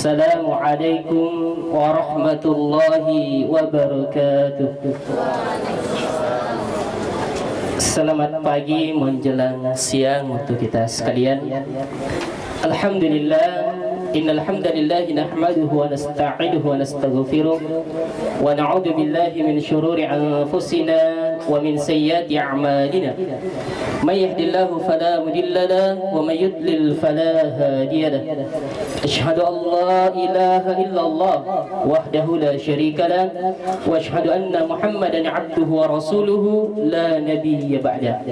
Assalamualaikum warahmatullahi wabarakatuh. Selamat pagi menjelang siang untuk kita sekalian. Alhamdulillah, innal hamdalillah nahmaduhu wa nasta'inuhu wa nastaghfiruh wa na'udzu billahi min shururi anfusina wa min sayyiati a'malina. May yahdihillahu fala mudilla lahu wa may yudlil fala hadiya lahu. Asyhadu an la ilaha illallah wahdahu la syarika lahu wa asyhadu anna Muhammadan 'abduhu wa rasuluhu la nabiyya ba'da.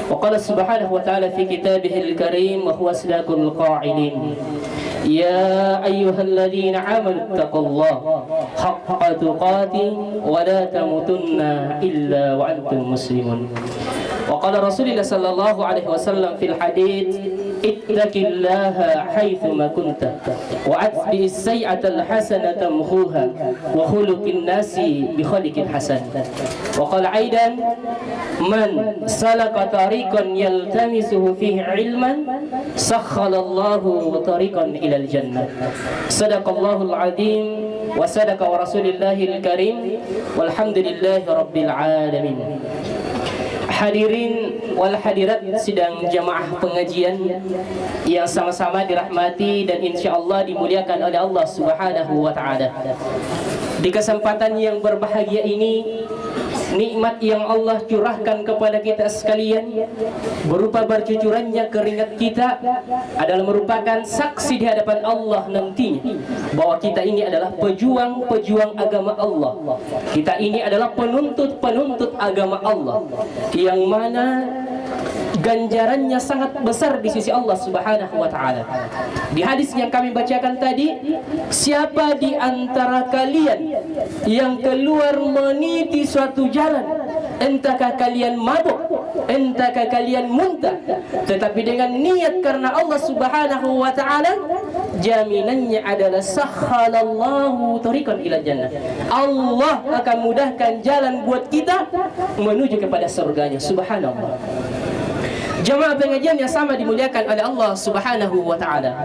Wa qala subhanahu wa ta'ala fi kitabihil karim wa huwa asdaqul qa'ilin. Ya ayyuhalladzina amanu taqullaha haqqa tuqatih wa la tamutunna illa wa antum muslimun. Wa qala Rasulullah sallallahu alaihi wasallam fil hadits ittaqillaha haitsuma kunta wa atbi as-sayyi'ata al-hasanata tamhuha wa khuluqin nasi bi khuluqin hasan. Wa qala aidan man salaka tariqan yaltamisuhu fihi ilman sakhalallahu tariqan ila al-jannah. Sadaqallahul azim wa sadaqa wa rasulillahil karim walhamdulillahi rabbil alamin. Hadirin wal hadirat sidang jamaah pengajian yang sama-sama dirahmati dan insyaallah dimuliakan oleh Allah Subhanahu wa taala. Di kesempatan yang berbahagia ini, nikmat yang Allah curahkan kepada kita sekalian berupa bercucurannya keringat kita adalah merupakan saksi di hadapan Allah nantinya bahwa kita ini adalah pejuang-pejuang agama Allah. Kita ini adalah penuntut-penuntut agama Allah yang mana ganjarannya sangat besar di sisi Allah Subhanahu wa taala. Di hadis yang kami bacakan tadi, siapa di antara kalian yang keluar meniti suatu jalan, entahkah kalian mabuk, entahkah kalian muntah, tetapi dengan niat karena Allah Subhanahu wa taala, jaminannya adalah sakhalallahu tariqan ila jannah. Allah akan mudahkan jalan buat kita menuju kepada surganya. Subhanallah. Jamaah pengajian yang sama dimuliakan oleh Allah Subhanahu wa taala.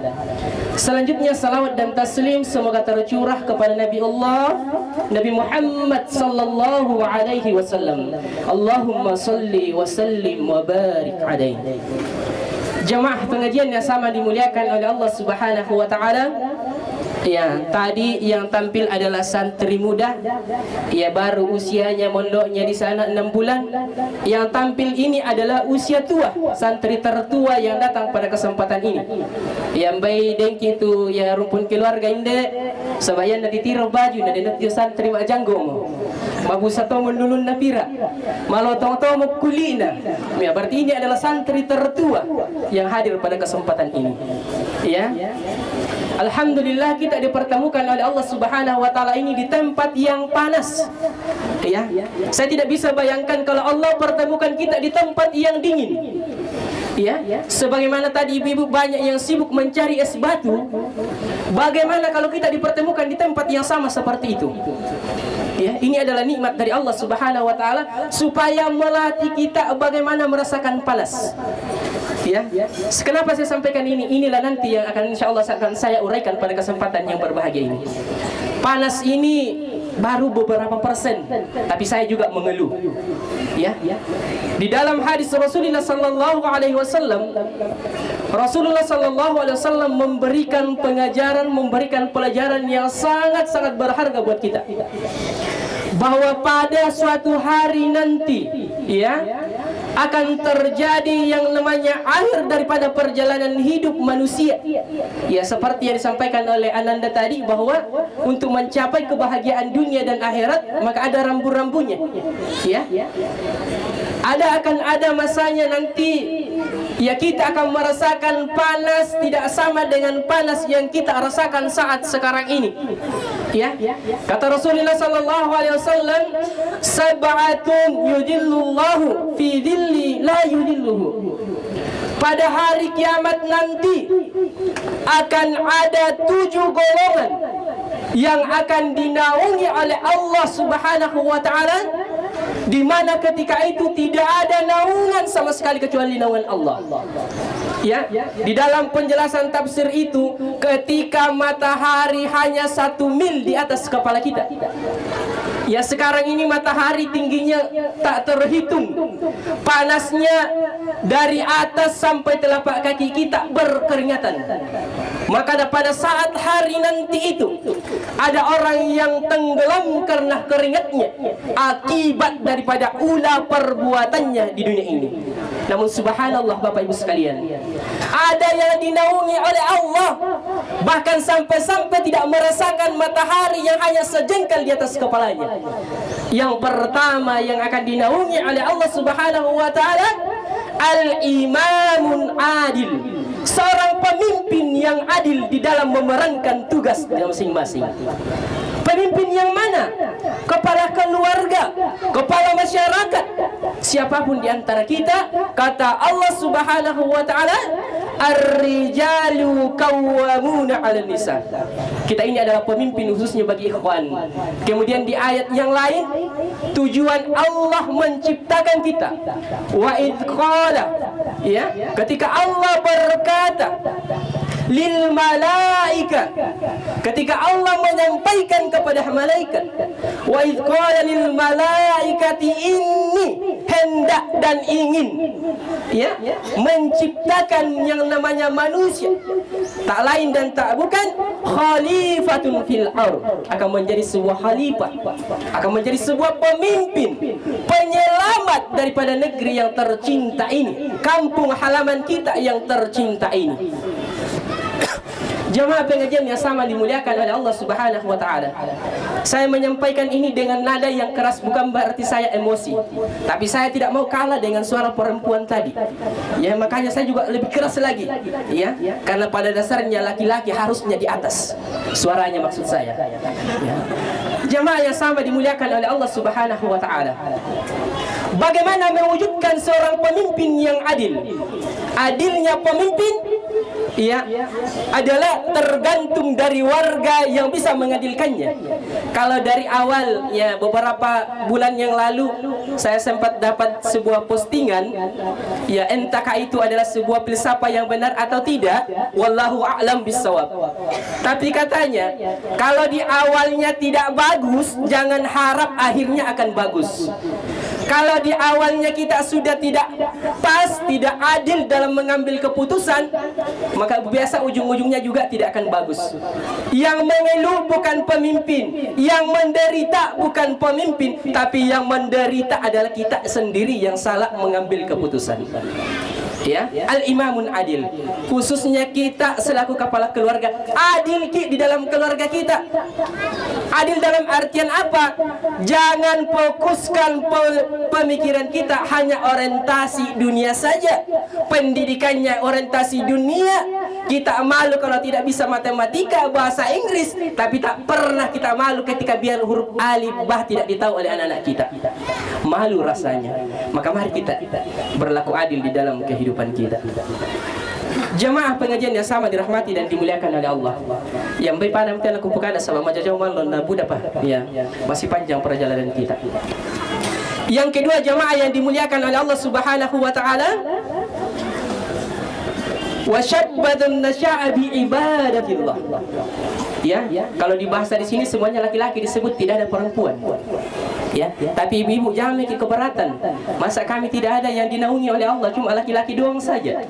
Selanjutnya salawat dan taslim semoga tercurah kepada Nabi Allah Nabi Muhammad sallallahu alaihi wasallam. Allahumma salli wa sallim wa barik alaihi. Jamaah pengajian yang sama dimuliakan oleh Allah Subhanahu wa taala. Ya, tadi yang tampil adalah santri muda. Ya, baru usianya mondoknya di sana 6 bulan. Yang tampil ini adalah usia tua, santri tertua yang datang pada kesempatan ini. Yang baik dengki itu ya rumpun keluarga inde. Sebayan na ditiro baju na dinatyo santri wa janggo mo. Mabusa to mendulun na pira. Malotong to mo kulina. Ya, berarti ini adalah santri tertua yang hadir pada kesempatan ini. Ya. Alhamdulillah kita dipertemukan oleh Allah Subhanahu wa taala ini di tempat yang panas. Ya. Saya tidak bisa bayangkan kalau Allah pertemukan kita di tempat yang dingin. Ya. Sebagaimana tadi ibu-ibu banyak yang sibuk mencari es batu, bagaimana kalau kita dipertemukan di tempat yang sama seperti itu? Ya, ini adalah nikmat dari Allah Subhanahu wa taala supaya melatih kita bagaimana merasakan panas. Ya, kenapa saya sampaikan ini? Inilah nanti yang akan insyaallah akan saya uraikan pada kesempatan yang berbahagia ini. Panas ini baru beberapa persen, tapi saya juga mengeluh. Ya, di dalam hadis Rasulullah sallallahu alaihi wasallam, Rasulullah sallallahu alaihi wasallam memberikan pengajaran, memberikan pelajaran yang sangat-sangat berharga buat kita. Bahwa pada suatu hari nanti, ya, akan terjadi yang namanya akhir daripada perjalanan hidup manusia. Ya, seperti yang disampaikan oleh Ananda tadi bahwa untuk mencapai kebahagiaan dunia dan akhirat maka ada rambu-rambunya. Ya. Akan ada masanya nanti ya kita akan merasakan panas tidak sama dengan panas yang kita rasakan saat sekarang ini. Ya. Kata Rasulullah sallallahu alaihi wasallam, sab'atun yudhillullahu fi dhilli la yudhilluhu. Pada hari kiamat nanti akan ada 7 golongan yang akan dinaungi oleh Allah Subhanahu wa taala, di mana ketika itu tidak ada naungan sama sekali kecuali naungan Allah. Ya, di dalam penjelasan tafsir itu, ketika matahari hanya 1 mil di atas kepala kita. Ya, sekarang ini matahari tingginya tak terhitung. Panasnya dari atas sampai telapak kaki kita berkeringatan. Maka pada saat hari nanti itu ada orang yang tenggelam karena keringatnya akibat daripada ulah perbuatannya di dunia ini. Namun subhanallah Bapak Ibu sekalian, ada yang dinaungi oleh Allah, bahkan sampai-sampai tidak merasakan matahari yang hanya sejengkal di atas kepalanya. Yang pertama yang akan dinaungi oleh Allah Subhanahu wa taala, al-imamun adil, seorang pemimpin yang adil di dalam memerankan tugas masing-masing. Pemimpin yang mana? Kepala keluarga, kepala masyarakat, siapapun di antara kita. Kata Allah Subhanahu wa taala, ar-rijalu qawwamuna 'alan nisa. Kita ini adalah pemimpin khususnya bagi ikhwan. Kemudian di ayat yang lain, tujuan Allah menciptakan kita. Wa idz qala, ya, ketika Allah berkata lil malaika, ketika Allah menyampaikan kepada malaikat, wa idz qala lil malaikati inni, hendak dan ingin, ya, menciptakan yang namanya manusia, tak lain dan tak bukan khalifatun fil ardh, akan menjadi sebuah khalifah, akan menjadi sebuah pemimpin, penyelamat daripada negeri yang tercinta ini, kampung halaman kita yang tercinta ini. Jemaah pengajian yang sama dimuliakan oleh Allah Subhanahu wa taala. Saya menyampaikan ini dengan nada yang keras bukan berarti saya emosi, tapi saya tidak mau kalah dengan suara perempuan tadi. Ya, makanya saya juga lebih keras lagi. Ya, karena pada dasarnya laki-laki harusnya di atas suaranya, maksud saya. Ya. Jemaah yang sama dimuliakan oleh Allah Subhanahu wa taala. Bagaimana mewujudkan seorang pemimpin yang adil? Adilnya pemimpin, ya, adalah tergantung dari warga yang bisa mengadilkannya. Kalau dari awal, ya, beberapa bulan yang lalu saya sempat dapat sebuah postingan, ya, entahkah itu adalah sebuah filsafat yang benar atau tidak, wallahu a'lam bissawab. Tapi katanya, kalau di awalnya tidak bagus, jangan harap akhirnya akan bagus. Kalau di awalnya kita sudah tidak pas, tidak adil dalam mengambil keputusan, maka biasa ujung-ujungnya juga tidak akan bagus. Yang mengeluh bukan pemimpin, yang menderita bukan pemimpin, tapi yang menderita adalah kita sendiri yang salah mengambil keputusan. Ya, al-imamun adil, khususnya kita selaku kepala keluarga, adil di dalam keluarga kita. Adil dalam artian apa? Jangan fokuskan pemikiran kita hanya orientasi dunia saja, pendidikannya orientasi dunia. Kita malu kalau tidak bisa matematika, bahasa Inggris, tapi tak pernah kita malu ketika biar huruf alif bah tidak ditahu oleh anak-anak kita. Malu rasanya. Maka mari kita berlaku adil di dalam kehidupan kita. Jemaah pengajian yang sama dirahmati dan dimuliakan oleh Allah. Yang baik pada mungkin aku pukada sama majajau malon dan budak pak. Ya, masih panjang perjalanan kita. Yang kedua, jemaah yang dimuliakan oleh Allah Subhanahu wa taala, wa syabbadan nasya'a bi ibadatillah. Ya, kalau di bahasa di sini semuanya laki-laki disebut, tidak ada perempuan. Ya, tapi ibu-ibu jangan mikir keberatan. Masa kami tidak ada yang dinaungi oleh Allah, cuma laki-laki doang saja.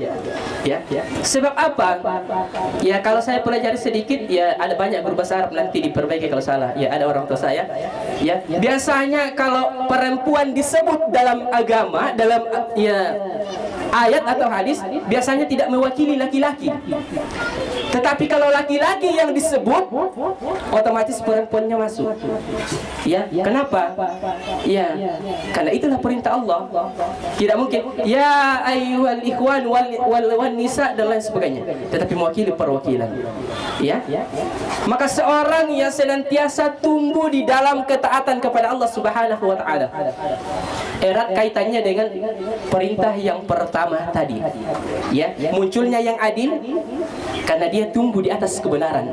Ya, sebab apa? Ya, kalau saya pelajari sedikit, ya ada banyak berbahasa Arab, nanti diperbaiki kalau salah. Ya, ada orang tua saya. Ya, biasanya kalau perempuan disebut dalam agama, dalam ya ayat atau hadis, biasanya tidak mewakili laki-laki. Tetapi kalau laki-laki yang disebut, otomatis perempuannya masuk. Ya, kenapa? Ya, karena itulah perintah Allah. Tidak mungkin ya ayyuhal ikhwan wal nisa dan lain sebagainya, tetapi mewakili perwakilan. Ya, maka seorang yang senantiasa tumbuh di dalam ketaatan kepada Allah Subhanahu wa taala, erat kaitannya dengan perintah yang pertama tadi. Ya, munculnya yang adil karena dia tumbuh di atas kebenaran.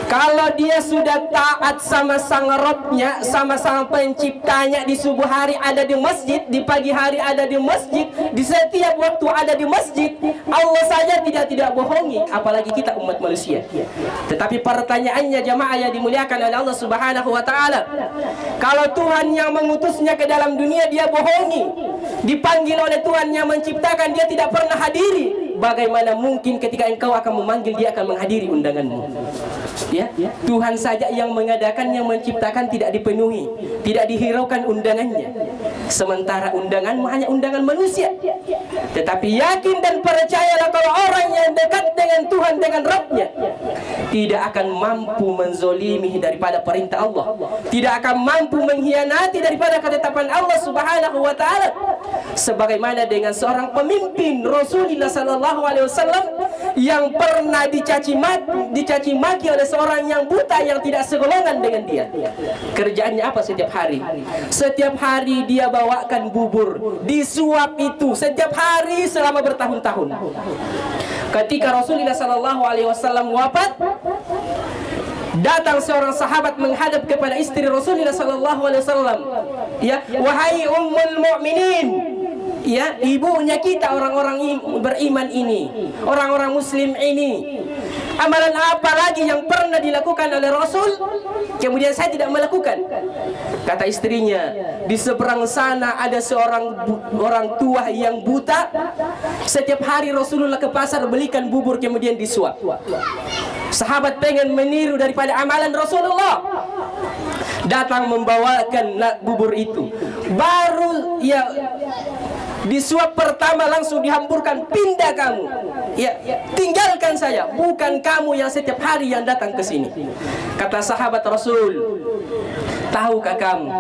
Kalau dia sudah taat sama sang Rabbnya, sama sang penciptanya, di subuh hari ada di masjid, di pagi hari ada di masjid, di setiap waktu ada di masjid, Allah saja tidak bohongi, apalagi kita umat manusia. Tetapi pertanyaannya jamaah yang dimuliakan oleh Allah Subhanahu wa taala, kalau Tuhan yang mengutusnya ke dalam dunia dia bohongi, dipanggil oleh Tuhan yang menciptakan dia tidak pernah hadiri, bagaimana mungkin ketika engkau akan memanggil dia akan menghadiri undanganmu? Ya, Tuhan saja yang mengadakan, yang menciptakan tidak dipenuhi, tidak dihiraukan undangannya. Sementara undanganmu hanya undangan manusia. Tetapi yakin dan percayalah kalau orang yang dekat dengan Tuhan, dengan Rabbnya, tidak akan mampu menzolimi daripada perintah Allah, tidak akan mampu mengkhianati daripada ketetapan Allah Subhanahu wa taala. Sebagaimana dengan seorang pemimpin Rasulullah sallallahu alaihi wasallam yang pernah dicaci maki oleh seorang yang buta yang tidak segolongan dengan dia. Kerjaannya apa setiap hari? Setiap hari dia bawakan bubur, disuap itu setiap hari selama bertahun-tahun. Ketika Rasulullah sallallahu alaihi wasallam wafat, datang seorang sahabat menghadap kepada istri Rasulullah sallallahu alaihi wasallam. Ya, wahai ummul mukminin, ya, ibunya kita orang-orang beriman ini, orang-orang muslim ini, amalan apa lagi yang pernah dilakukan oleh Rasul kemudian saya tidak melakukan? Kata istrinya, di seberang sana ada seorang orang tua yang buta, setiap hari Rasulullah ke pasar belikan bubur kemudian disuap. Sahabat pengen meniru daripada amalan Rasulullah, datang membawakan bubur itu, baru ya disuap pertama langsung dihamburkan, pindah kamu, ya, tinggalkan saya, bukan kamu yang setiap hari yang datang ke sini. Kata sahabat Rasul, tahukah kamu,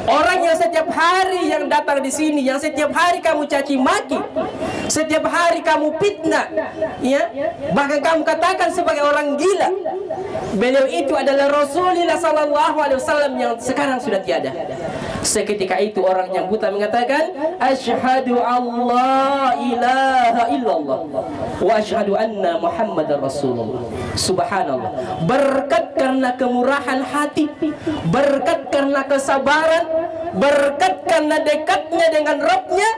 orang yang setiap hari yang datang di sini, yang setiap hari kamu caci maki, setiap hari kamu fitnah, ya, bahkan kamu katakan sebagai orang gila, beliau itu adalah Rasulullah sallallahu alaihi wasallam yang sekarang sudah tiada. Seketika itu orang yang buta mengatakan, asyhadu Allah ilaha illallah wa asyhadu anna Muhammadar Rasulullah. Subhanallah. Berkat karena kemurahan hati, berkat karena kesabaran, berkat karena dekatnya dengan Rabbnya,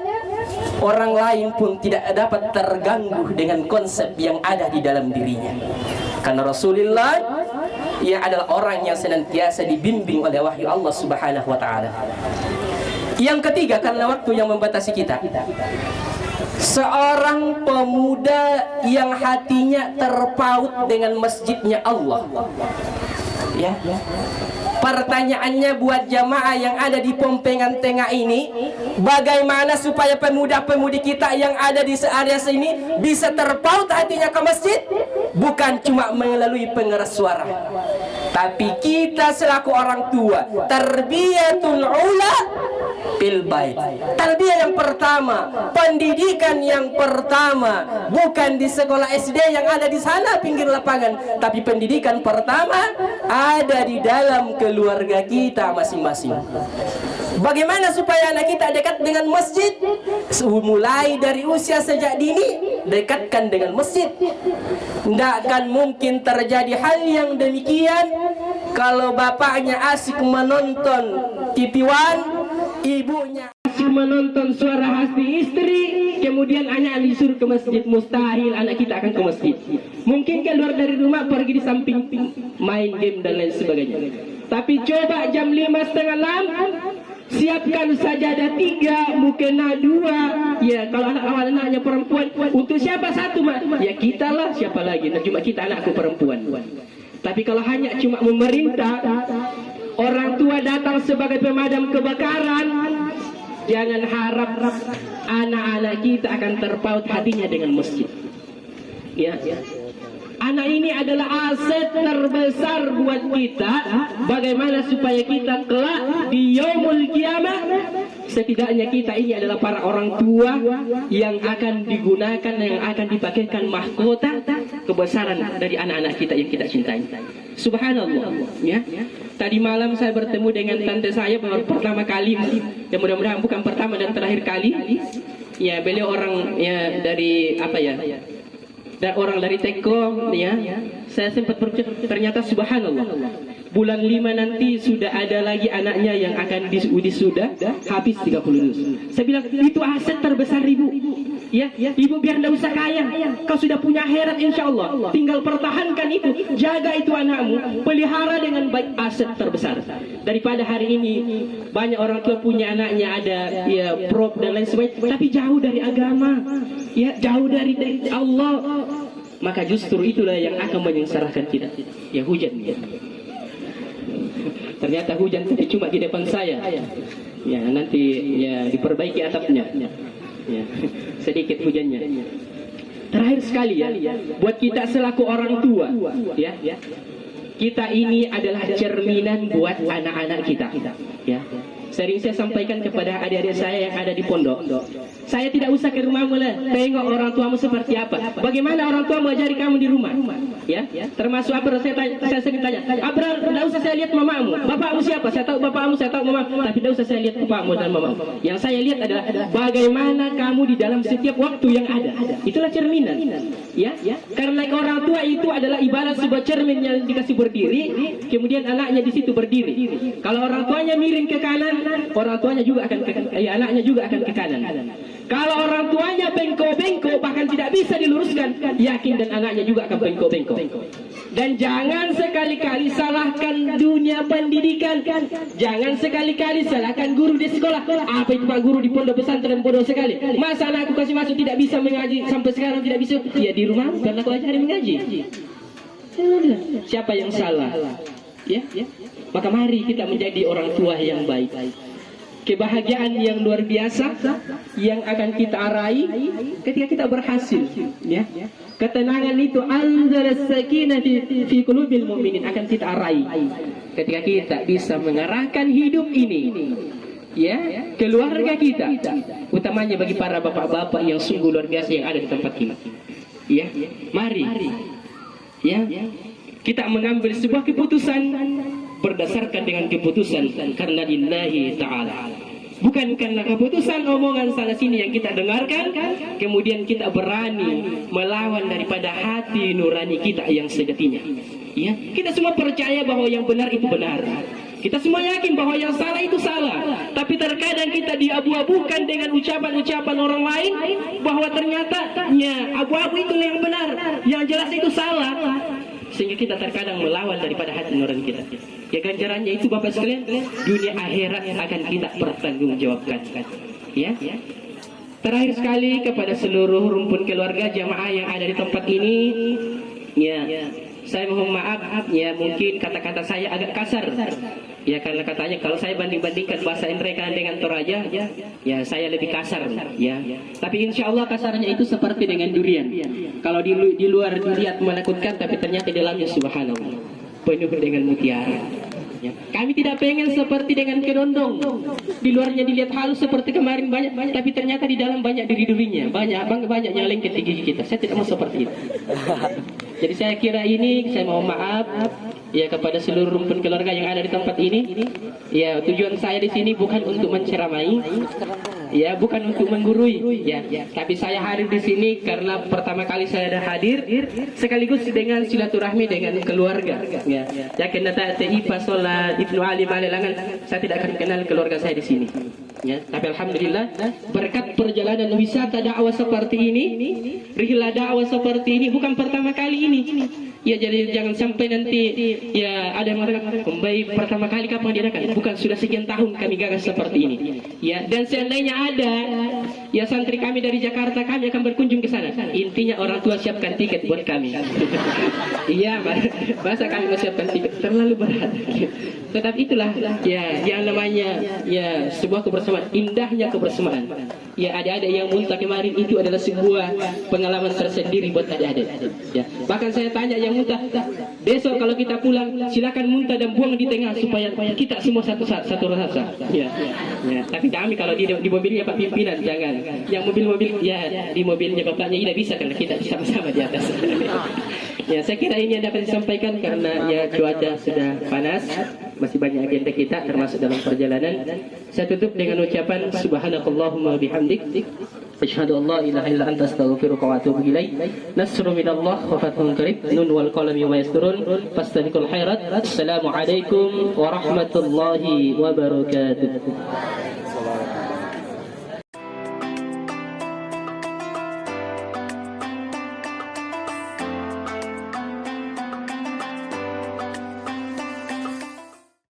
orang lain pun tidak dapat terganggu dengan konsep yang ada di dalam dirinya. Karena Rasulullah, ia adalah orang yang senantiasa dibimbing oleh wahyu Allah Subhanahu wa taala. Yang ketiga, karena waktu yang membatasi kita, seorang pemuda yang hatinya terpaut dengan masjidnya Allah. Ya. Pertanyaannya buat jamaah yang ada di Pompengan Tengah ini, bagaimana supaya pemuda-pemudi kita yang ada di area sini bisa terpaut hatinya ke masjid? Bukan cuma melalui pengeras suara, tapi kita selaku orang tua, tarbiyatul ula fil bait. Tarbiyah yang pertama, pendidikan yang pertama, bukan di sekolah SD yang ada di sana pinggir lapangan, tapi pendidikan pertama ada di dalam keluarga kita masing-masing. Bagaimana supaya anak kita dekat dengan masjid? Mulai dari usia sejak dini, dekatkan dengan masjid. Tidak akan mungkin terjadi hal yang demikian kalau bapaknya asik menonton TV One, ibunya asik menonton suara hati istri, kemudian anak disuruh ke masjid. Mustahil anak kita akan ke masjid. Mungkin keluar dari rumah pergi di samping main game dan lain sebagainya. Tapi coba jam 5:30 siapkan sajadah 3, mukena 2. Ya, kalau anak-anaknya perempuan, untuk siapa satu, Mak? Ya kita lah, siapa lagi? Nah, cuma kita anakku perempuan. Tapi kalau hanya cuma memerintah, orang tua datang sebagai pemadam kebakaran, jangan harap anak-anak kita akan terpaut hatinya dengan masjid. Ya. Anak ini adalah aset terbesar buat kita. Bagaimana supaya kita kelak di yaumul kiamah, setidaknya kita ini adalah para orang tua yang akan digunakan, yang akan dipakaikan mahkota kebesaran dari anak-anak kita yang kita cintai. Subhanallah, ya. Tadi malam saya bertemu dengan tante saya baru pertama kali, ya mudah-mudahan bukan pertama dan terakhir kali. Ya, beliau orang ya dari apa ya? dan orang dari Teko, ya, saya sempat ternyata subhanallah, bulan 5 nanti sudah ada lagi anaknya yang akan wisuda, habis 30 dus. Saya bilang, itu aset terbesar ibu. Ya, ibu biar tidak usah kaya, kau sudah punya akhirat insya Allah. Tinggal pertahankan itu, jaga itu anakmu, pelihara dengan baik, aset terbesar. Daripada hari ini banyak orang tua punya anaknya ada ya prop dan lain sebagainya, tapi jauh dari agama, ya jauh dari Allah. Maka justru itulah yang akan menyengsarakan kita. Ya hujan, ya. Ternyata hujan tadi cuma di depan saya. Ya nanti ya diperbaiki atapnya. Ya, sedikit hujannya. Terakhir sekali ya, buat kita selaku orang tua, ya, kita ini adalah cerminan buat anak-anak kita. Ya. Sering saya sampaikan kepada adik-adik saya yang ada di pondok, saya tidak usah ke rumahmu lah, tengok orang tuamu seperti apa. Bagaimana orang tua mengajari kamu di rumah? Ya, termasuk Abrar, saya sering tanya, Abrar, tidak usah saya lihat mamamu, bapakmu siapa? Saya tahu bapakmu, saya tahu mamamu, tapi tidak usah saya lihat bapakmu dan mamamu. Yang saya lihat adalah bagaimana kamu di dalam setiap waktu yang ada. Itulah cerminan. Ya, karena orang tua itu adalah ibarat sebuah cermin yang dikasih berdiri, kemudian anaknya di situ berdiri. Kalau orang tuanya miring ke kanan, orang tuanya juga akan anaknya juga akan ke kanan. Kalau orang tuanya bengkok-bengkok bahkan tidak bisa diluruskan, yakin dan anaknya juga akan bengkok-bengkok. Dan jangan sekali-kali salahkan dunia pendidikan. Jangan sekali-kali salahkan guru di sekolah. Apa itu Pak guru di pondok pesantren bodoh sekali. Masa anakku kasih masuk tidak bisa mengaji sampai sekarang tidak bisa? Ya di rumah karena aku ajari mengaji. Siapa yang salah? Ya. Maka mari kita menjadi orang tua yang baik. Kebahagiaan yang luar biasa yang akan kita raih ketika kita berhasil, ya. Ketenangan itu anzalas sakinah fi qulubil mu'minin akan kita raih ketika kita bisa mengarahkan hidup ini, ya, keluarga kita, utamanya bagi para bapak-bapak yang sungguh luar biasa yang ada di tempat ini. Ya, mari, ya, kita mengambil sebuah keputusan berdasarkan dengan keputusan karena lillahi ta'ala, bukan karena keputusan omongan sana sini yang kita dengarkan kemudian kita berani melawan daripada hati nurani kita yang sejatinya. Ya, kita semua percaya bahwa yang benar itu benar, kita semua yakin bahwa yang salah itu salah, tapi terkadang kita diabu-abukan dengan ucapan-ucapan orang lain bahwa ternyata ya abu-abu itu yang benar, yang jelas itu salah, sehingga kita terkadang melawan daripada hati nurani kita. Ya ganjarannya itu Bapak sekalian, dunia akhirat akan kita pertanggungjawabkan. Ya. Terakhir sekali kepada seluruh rumpun keluarga jamaah yang ada di tempat ini, ya, saya mohon maaf, ya mungkin kata-kata saya agak kasar. Ya karena katanya kalau saya banding-bandingkan bahasa mereka dengan Toraja, ya saya lebih kasar, ya. Tapi insya Allah kasarnya itu seperti dengan durian. Kalau di luar dilihat menakutkan, tapi ternyata di dalamnya subhanallah penuh dengan mutiara. Ya. Kami tidak pengen seperti dengan kedondong, di luarnya dilihat halus seperti kemarin banyak, tapi ternyata di dalam banyak duri-durinya, banyak yang lengket di gigi kita. Saya tidak mau seperti itu. Jadi saya kira ini, saya mohon maaf ya kepada seluruh rumpun keluarga yang ada di tempat ini. Ya tujuan saya di sini bukan untuk menceramai, ya bukan untuk menggurui, ya. Tapi saya hadir di sini karena pertama kali saya ada hadir, sekaligus dengan silaturahmi dengan keluarga. Ya, yakin data TI Pasola Ibnu Ali Malelangan, saya tidak akan kenal keluarga saya di sini. Ya, tapi alhamdulillah berkat perjalanan wisata dakwah seperti ini, rihlah dakwah seperti ini bukan pertama kali ini. Ya jadi jangan sampai nanti ya ada yang mengatakan kembali pertama kali kapan diadakan? Bukan, sudah sekian tahun kami gagas seperti ini. Ya, dan seandainya ada ya santri kami dari Jakarta, kami akan berkunjung ke sana. Intinya orang tua siapkan tiket buat kami. Iya, masa kami mau siapkan tiket terlalu berat. Tetapi itulah ya yang namanya ya sebuah kebersamaan, indahnya kebersamaan. Ya adik-adik yang muntah kemarin itu adalah sebuah pengalaman tersendiri buat adik-adik. Ya, bahkan saya tanya yang muntah, besok kalau kita pulang silakan muntah dan buang di tengah supaya kita semua satu rasa. Ya. Tapi kami kalau di mobilnya Pak Pimpinan jangan. Yang mobil-mobil ya di mobilnya bapaknya tidak bisa karena kita sama-sama di atas. Ya, saya kira ini yang dapat disampaikan karena ya cuaca sudah panas, masih banyak agenda kita termasuk dalam perjalanan. Saya tutup dengan ucapan subhanakallahumma bihamdik Asyhadu an la ilaha illa anta astaghfiruka wa atubu ilaik. Nasrun minallah wa fathun qarib. Nun wal qalami wa yasturun. Fastabiqul khairat. Assalamu alaikum warahmatullahi wabarakatuh.